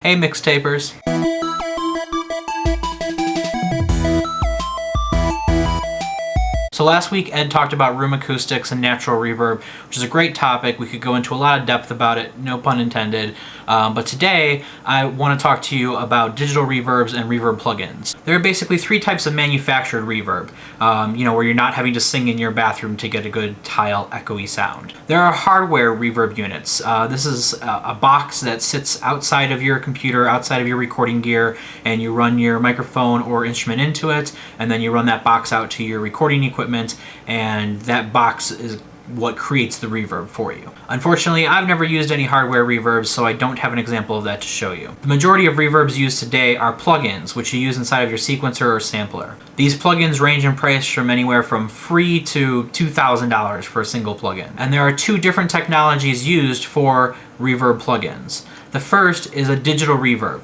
Hey mixtapers! So last week Ed talked about room acoustics and natural reverb, which is a great topic. We could go into a lot of depth about it, no pun intended. But today I want to talk to you about digital reverbs and reverb plugins. There are basically three types of manufactured reverb, where you're not having to sing in your bathroom to get a good tile echoey sound. There are hardware reverb units. This is a box that sits outside of your computer, outside of your recording gear, and you run your microphone or instrument into it, and then you run that box out to your recording equipment, and that box is what creates the reverb for you. Unfortunately, I've never used any hardware reverbs, so I don't have an example of that to show you. The majority of reverbs used today are plugins, which you use inside of your sequencer or sampler. These plugins range in price from anywhere from free to $2,000 for a single plugin. And there are two different technologies used for reverb plugins. The first is a digital reverb.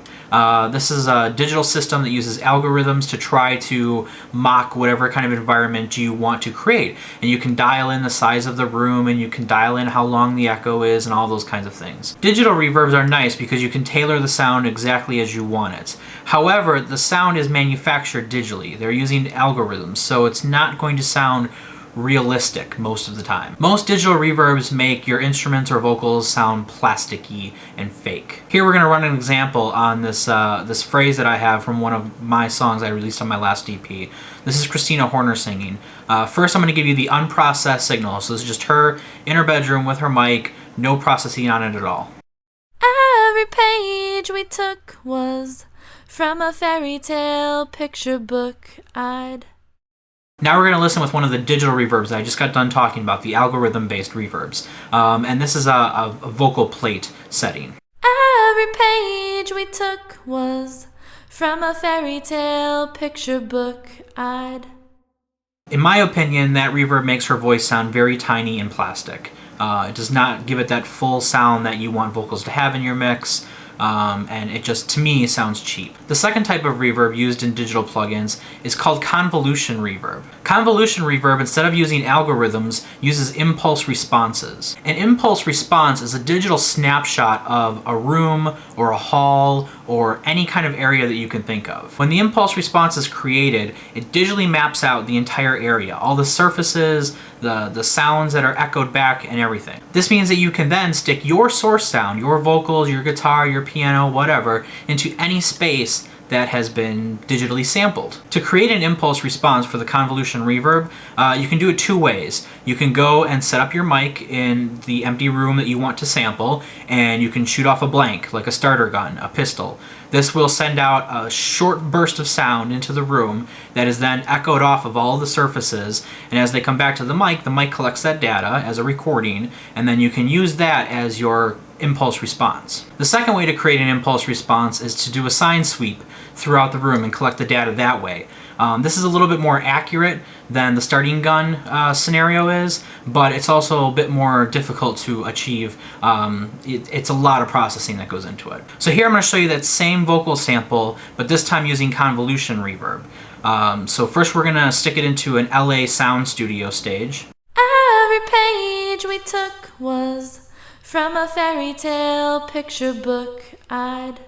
This is a digital system that uses algorithms to try to mock whatever kind of environment you want to create. And you can dial in the size of the room, and you can dial in how long the echo is, and all those kinds of things. Digital reverbs are nice because you can tailor the sound exactly as you want it. However, the sound is manufactured digitally. They're using algorithms, so it's not going to sound realistic most of the time. Most digital reverbs make your instruments or vocals sound plasticky and fake. Here we're going to run an example on this this phrase that I have from one of my songs I released on my last EP. This is Christina Horner singing. First I'm going to give you the unprocessed signal. So this is just her in her bedroom with her mic, no processing on it at all. Every page we took was from a fairy tale picture book I'd... Now we're going to listen with one of the digital reverbs that I just got done talking about, the algorithm-based reverbs. And this is a vocal plate setting. Every page we took was from a fairy tale picture book I'd... In my opinion, that reverb makes her voice sound very tiny and plastic. It does not give it that full sound that you want vocals to have in your mix. And it just, to me, sounds cheap. The second type of reverb used in digital plugins is called convolution reverb. Convolution reverb, instead of using algorithms, uses impulse responses. An impulse response is a digital snapshot of a room or a hall or any kind of area that you can think of. When the impulse response is created, it digitally maps out the entire area, all the surfaces, the sounds that are echoed back, and everything. This means that you can then stick your source sound, your vocals, your guitar, your piano, whatever, into any space that has been digitally sampled. To create an impulse response for the convolution reverb, you can do it two ways. You can go and set up your mic in the empty room that you want to sample, and you can shoot off a blank, like a starter gun, a pistol. This will send out a short burst of sound into the room that is then echoed off of all the surfaces, and as they come back to the mic collects that data as a recording, and then you can use that as your impulse response. The second way to create an impulse response is to do a sine sweep throughout the room and collect the data that way. This is a little bit more accurate than the starting gun scenario is, but it's also a bit more difficult to achieve. It's a lot of processing that goes into it. So here I'm going to show you that same vocal sample, but this time using convolution reverb. So first we're going to stick it into an LA sound studio stage. Every page we took was from a fairy tale picture book I'd...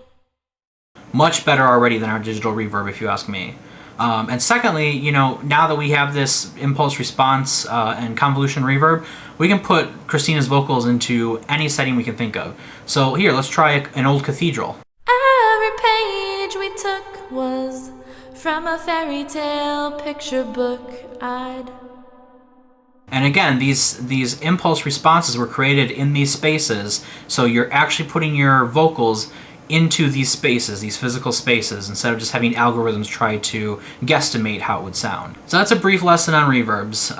Much better already than our digital reverb, if you ask me. And secondly, now that we have this impulse response and convolution reverb, we can put Christina's vocals into any setting we can think of. So here, let's try an old cathedral. Every page we took was from a fairy tale picture book I'd... And again, these impulse responses were created in these spaces, so you're actually putting your vocals into these spaces, these physical spaces, instead of just having algorithms try to guesstimate how it would sound. So that's a brief lesson on reverbs.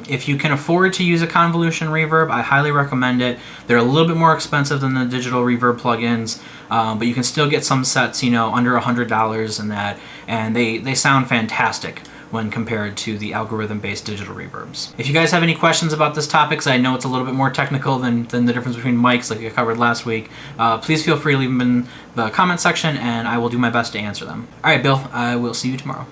If you can afford to use a convolution reverb, I highly recommend it. They're a little bit more expensive than the digital reverb plugins, but you can still get some sets, under $100 and that, and they sound fantastic when compared to the algorithm-based digital reverbs. If you guys have any questions about this topic, because I know it's a little bit more technical than the difference between mics like I covered last week, please feel free to leave them in the comment section and I will do my best to answer them. Alright, Bill, I will see you tomorrow.